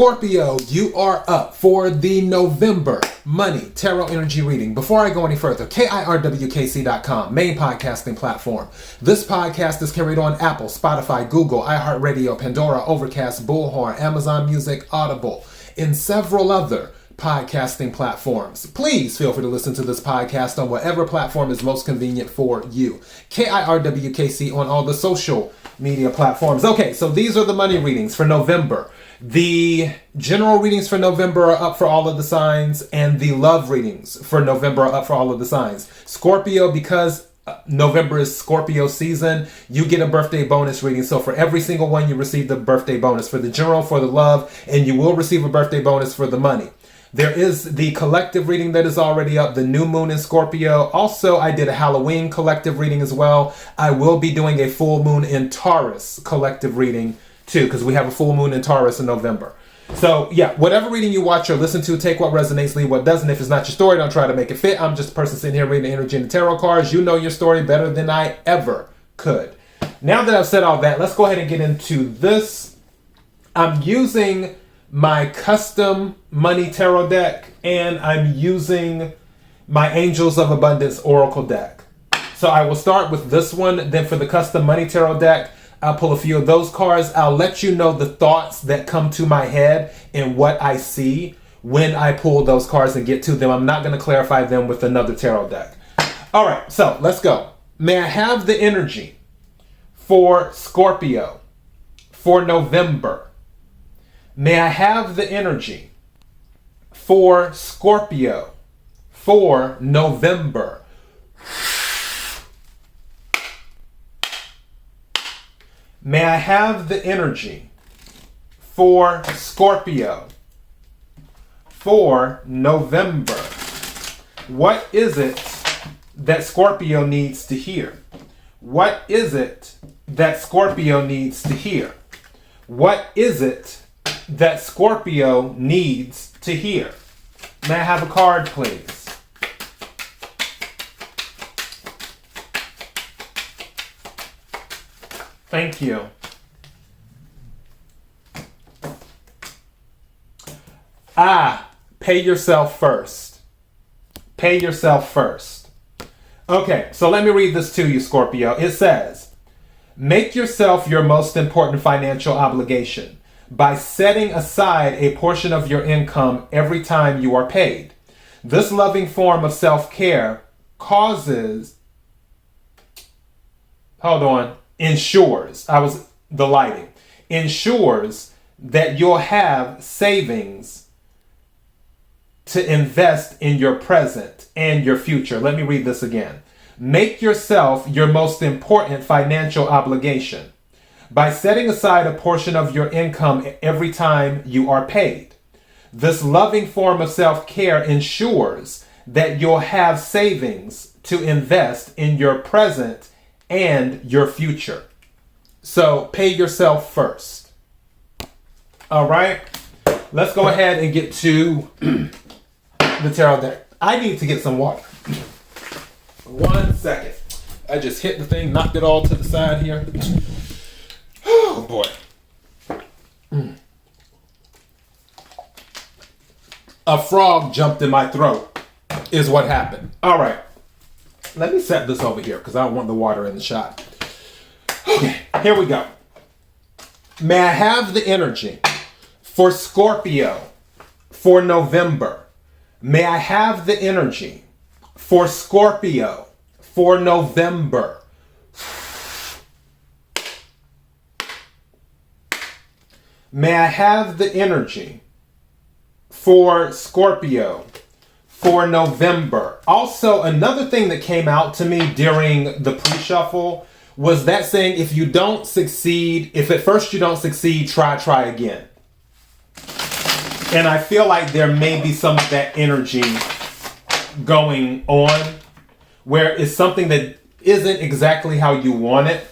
Scorpio, you are up for the November Money Tarot Energy Reading. Before I go any further, KIRWKC.com, main podcasting platform. This podcast is carried on Apple, Spotify, Google, iHeartRadio, Pandora, Overcast, Bullhorn, Amazon Music, Audible, and several other podcasting platforms. Please feel free to listen to this podcast on whatever platform is most convenient for you. KIRWKC on all the social media platforms. Okay, so these are the money readings for November. The general readings for November are up for all of the signs, and the love readings for November are up for all of the signs. Scorpio, because November is Scorpio season, you get a birthday bonus reading. So for every single one, you receive the birthday bonus for the general, for the love, and you will receive a birthday bonus for the money. There is the collective reading that is already up, the new moon in Scorpio. Also, I did a Halloween collective reading as well. I will be doing a full moon in Taurus collective reading too, because we have a full moon in Taurus in November. So yeah, whatever reading you watch or listen to, take what resonates, leave what doesn't. If it's not your story, don't try to make it fit. I'm just a person sitting here reading the energy and the tarot cards. You know your story better than I ever could. Now that I've said all that, let's go ahead and get into this. I'm using my custom money tarot deck, and I'm using my Angels of Abundance Oracle deck. So I will start with this one. Then for the custom money tarot deck, I'll pull a few of those cards. I'll let you know the thoughts that come to my head and what I see when I pull those cards and get to them. I'm not going to clarify them with another tarot deck. All right, so let's go. May I have the energy for Scorpio for November? May I have the energy for Scorpio for November? May I have the energy for Scorpio for November? What is it that Scorpio needs to hear? What is it that Scorpio needs to hear? What is it that Scorpio needs to hear? May I have a card, please? Thank you. Pay yourself first. Pay yourself first. Okay, so let me read this to you, Scorpio. It says, make yourself your most important financial obligation by setting aside a portion of your income every time you are paid. This loving form of self-care ensures that you'll have savings to invest in your present and your future. Let me read this again. Make yourself your most important financial obligation by setting aside a portion of your income every time you are paid. This loving form of self-care ensures that you'll have savings to invest in your present and your future. So pay yourself first. All right, let's go ahead and get to the tarot deck. I need to get some water. 1 second. I just hit the thing, knocked it all to the side here. Oh boy. A frog jumped in my throat is what happened. All right. Let me set this over here because I don't want the water in the shot. Okay, here we go. May I have the energy for Scorpio for November? May I have the energy for Scorpio for November? May I have the energy for Scorpio for November? Also, another thing that came out to me during the pre-shuffle was that saying, if you don't succeed, if at first you don't succeed, try again. And I feel like there may be some of that energy going on where it's something that isn't exactly how you want it.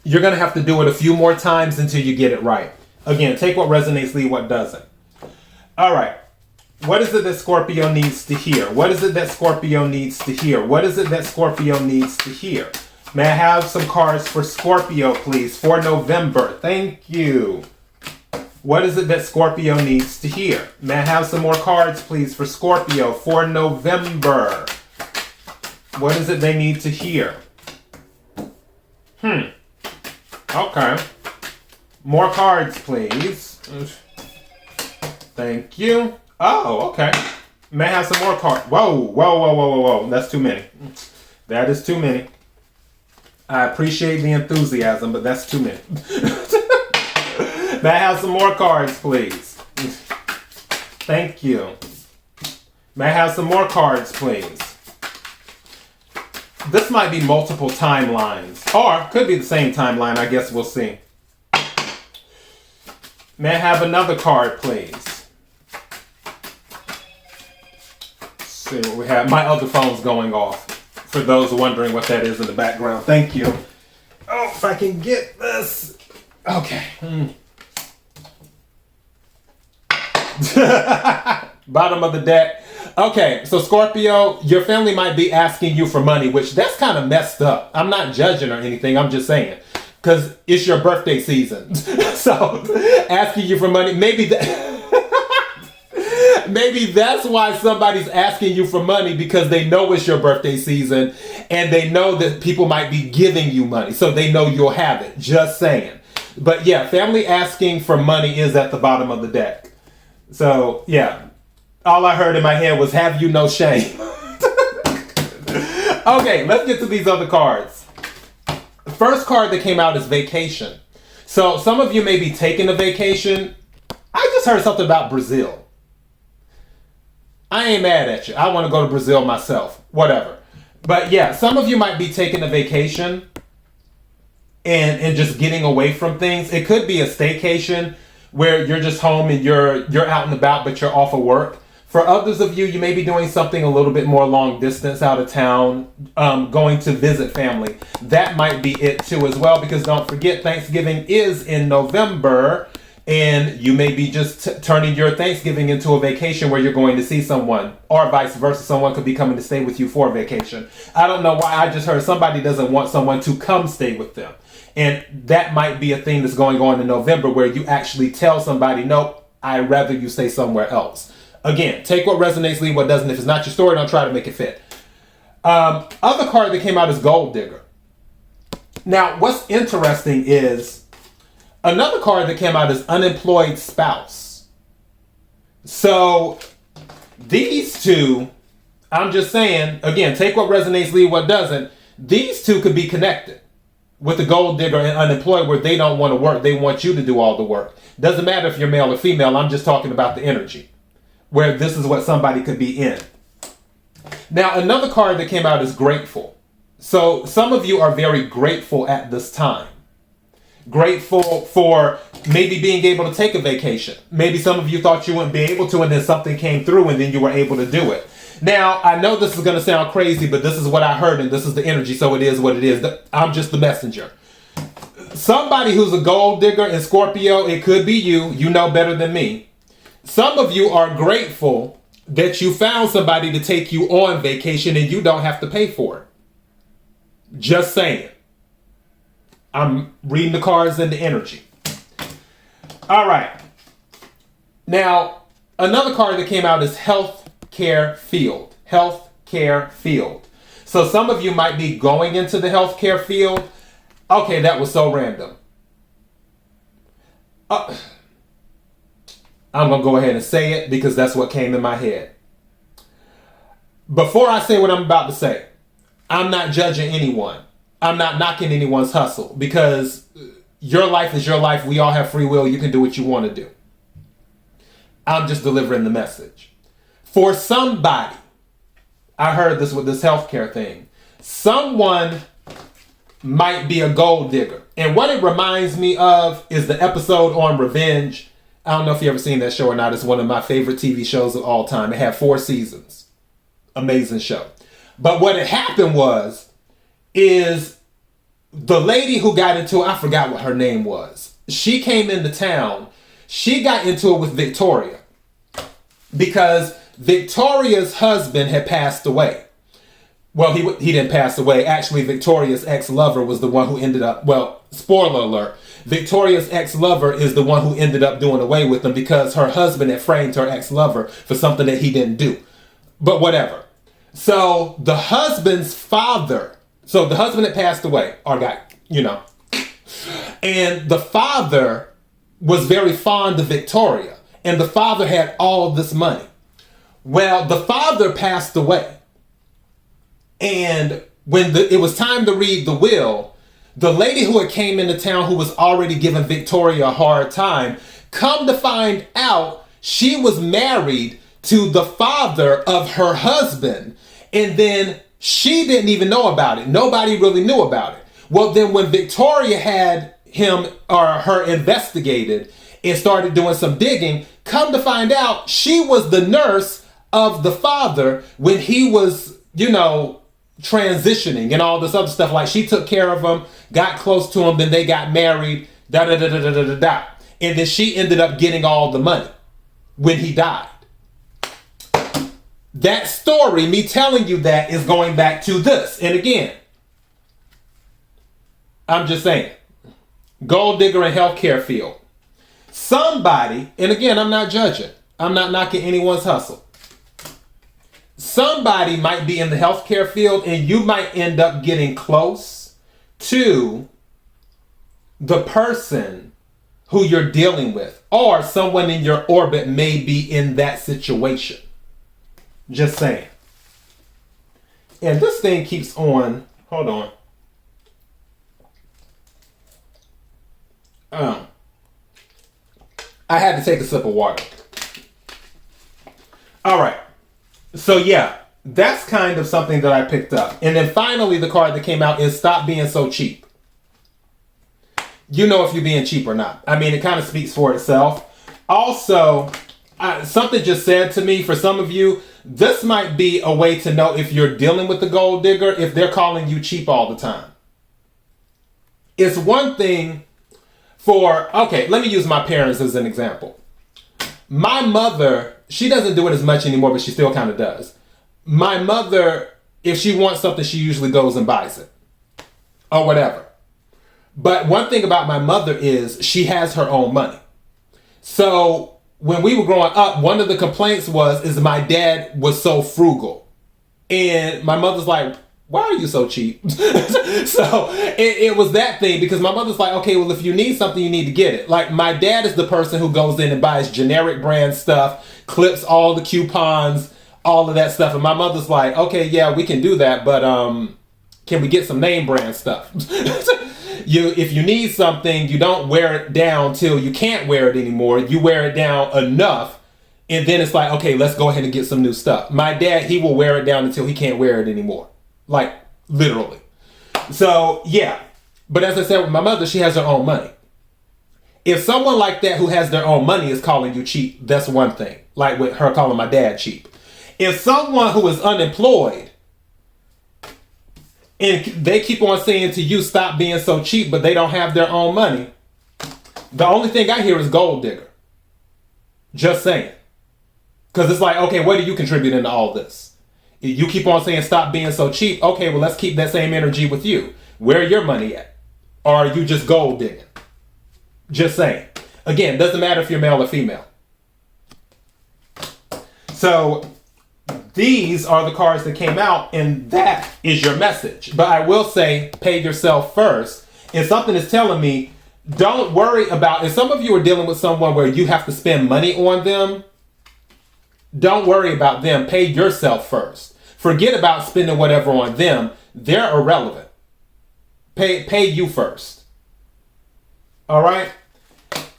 You're going to have to do it a few more times until you get it right. Again, take what resonates, leave what doesn't. All right. What is it that Scorpio needs to hear? What is it that Scorpio needs to hear? What is it that Scorpio needs to hear? May I have some cards for Scorpio, please, for November? Thank you. What is it that Scorpio needs to hear? May I have some more cards, please, for Scorpio for November? What is it they need to hear? Okay. More cards, please. Thank you. Oh, okay. May I have some more cards? Whoa. That's too many. That is too many. I appreciate the enthusiasm, but that's too many. May I have some more cards, please? Thank you. May I have some more cards, please? This might be multiple timelines, or could be the same timeline. I guess we'll see. May I have another card, please? Let's see what we have. My other phone's going off. For those wondering what that is in the background. Thank you. Oh, if I can get this. Okay. Bottom of the deck. Okay, so Scorpio, your family might be asking you for money, which that's kind of messed up. I'm not judging or anything. I'm just saying. Because it's your birthday season. So, asking you for money, maybe that's why somebody's asking you for money, because they know it's your birthday season and they know that people might be giving you money. So they know you'll have it. Just saying. But yeah, family asking for money is at the bottom of the deck. So yeah, all I heard in my head was, have you no shame? Okay, let's get to these other cards. The first card that came out is vacation. So some of you may be taking a vacation. I just heard something about Brazil. I ain't mad at you. I want to go to Brazil myself. Whatever. But yeah, some of you might be taking a vacation and just getting away from things. It could be a staycation where you're just home and you're out and about, but you're off of work. For others of you, you may be doing something a little bit more long distance, out of town, going to visit family. That might be it too as well, because don't forget, Thanksgiving is in November, and you may be just turning your Thanksgiving into a vacation where you're going to see someone, or vice versa. Someone could be coming to stay with you for a vacation. I don't know why I just heard somebody doesn't want someone to come stay with them. And that might be a thing that's going on in November, where you actually tell somebody, nope, I'd rather you stay somewhere else. Again, take what resonates, leave what doesn't. If it's not your story, don't try to make it fit. Other card that came out is Gold Digger. Now, what's interesting is another card that came out is Unemployed Spouse. So these two, I'm just saying, again, take what resonates, leave what doesn't. These two could be connected with the Gold Digger and Unemployed, where they don't want to work. They want you to do all the work. Doesn't matter if you're male or female. I'm just talking about the energy, where this is what somebody could be in. Now, another card that came out is Grateful. So some of you are very grateful at this time. Grateful for maybe being able to take a vacation. Maybe some of you thought you wouldn't be able to, and then something came through and then you were able to do it. Now, I know this is going to sound crazy, but this is what I heard and this is the energy, so it is what it is. I'm just the messenger. Somebody who's a gold digger in Scorpio, it could be you. You know better than me. Some of you are grateful that you found somebody to take you on vacation and you don't have to pay for it. Just saying. I'm reading the cards and the energy. All right. Now, another card that came out is Healthcare Field. Healthcare Field. So some of you might be going into the healthcare field. Okay, that was so random. I'm going to go ahead and say it because that's what came in my head. Before I say what I'm about to say, I'm not judging anyone. I'm not knocking anyone's hustle, because your life is your life. We all have free will. You can do what you want to do. I'm just delivering the message. For somebody, I heard this with this healthcare thing. Someone might be a gold digger. And what it reminds me of is the episode on Revenge. I don't know if you ever seen that show or not. It's one of my favorite TV shows of all time. It had 4 seasons. Amazing show. But what had happened is the lady who got into it, I forgot what her name was. She came into town. She got into it with Victoria because Victoria's husband had passed away. Well, he didn't pass away. Actually, Victoria's ex-lover was the one who ended up, well, spoiler alert, Victoria's ex-lover is the one who ended up doing away with them because her husband had framed her ex-lover for something that he didn't do. But whatever. So the husband's father, so the husband had passed away, or got, and the father was very fond of Victoria, and the father had all of this money. Well, the father passed away, and when it was time to read the will, the lady who had came into town, who was already giving Victoria a hard time, come to find out she was married to the father of her husband, and then she didn't even know about it. Nobody really knew about it. Well, then when Victoria had him or her investigated and started doing some digging, come to find out she was the nurse of the father when he was, transitioning and all this other stuff. Like, she took care of him, got close to him, then they got married, da-da-da-da-da-da-da. And then she ended up getting all the money when he died. That story, me telling you that, is going back to this. And again, I'm just saying, gold digger and healthcare field. Somebody, and again, I'm not judging. I'm not knocking anyone's hustle. Somebody might be in the healthcare field and you might end up getting close to the person who you're dealing with, or someone in your orbit may be in that situation. Just saying. And this thing keeps on. Hold on. I had to take a sip of water. All right. So yeah, that's kind of something that I picked up. And then finally, the card that came out is Stop Being So Cheap. You know if you're being cheap or not. I mean, it kind of speaks for itself. Also, something just said to me, for some of you, this might be a way to know if you're dealing with the gold digger, if they're calling you cheap all the time. It's one thing let me use my parents as an example. My mother, she doesn't do it as much anymore, but she still kind of does. My mother, if she wants something, she usually goes and buys it or whatever. But one thing about my mother is she has her own money. So when we were growing up, one of the complaints is my dad was so frugal. And my mother's like, why are you so cheap? So it was that thing, because my mother's like, okay, well, if you need something, you need to get it. Like, my dad is the person who goes in and buys generic brand stuff, clips all the coupons, all of that stuff. And my mother's like, okay, yeah, we can do that, but can we get some name brand stuff? If you need something, you don't wear it down till you can't wear it anymore. You wear it down enough, and then it's like, okay, let's go ahead and get some new stuff. My dad, he will wear it down until he can't wear it anymore. Like, literally. So, yeah. But as I said, with my mother, she has her own money. If someone like that who has their own money is calling you cheap, that's one thing. Like with her calling my dad cheap. If someone who is unemployed and they keep on saying to you, stop being so cheap, but they don't have their own money, the only thing I hear is gold digger. Just saying. Because it's like, okay, what are you contributing to all this? You keep on saying stop being so cheap. Okay, well, let's keep that same energy with you. Where your money at? Or are you just gold digging? Just saying. Again, doesn't matter if you're male or female. So these are the cards that came out, and that is your message. But I will say, pay yourself first. And something is telling me, don't worry about, if some of you are dealing with someone where you have to spend money on them, don't worry about them. Pay yourself first. Forget about spending whatever on them. They're irrelevant. Pay you first. All right?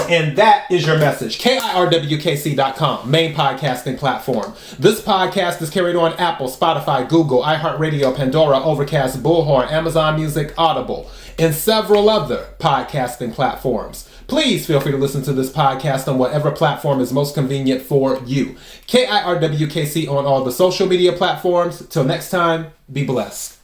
And that is your message. KIRWKC.com, main podcasting platform. This podcast is carried on Apple, Spotify, Google, iHeartRadio, Pandora, Overcast, Bullhorn, Amazon Music, Audible, and several other podcasting platforms. Please feel free to listen to this podcast on whatever platform is most convenient for you. KIRWKC on all the social media platforms. Till next time, be blessed.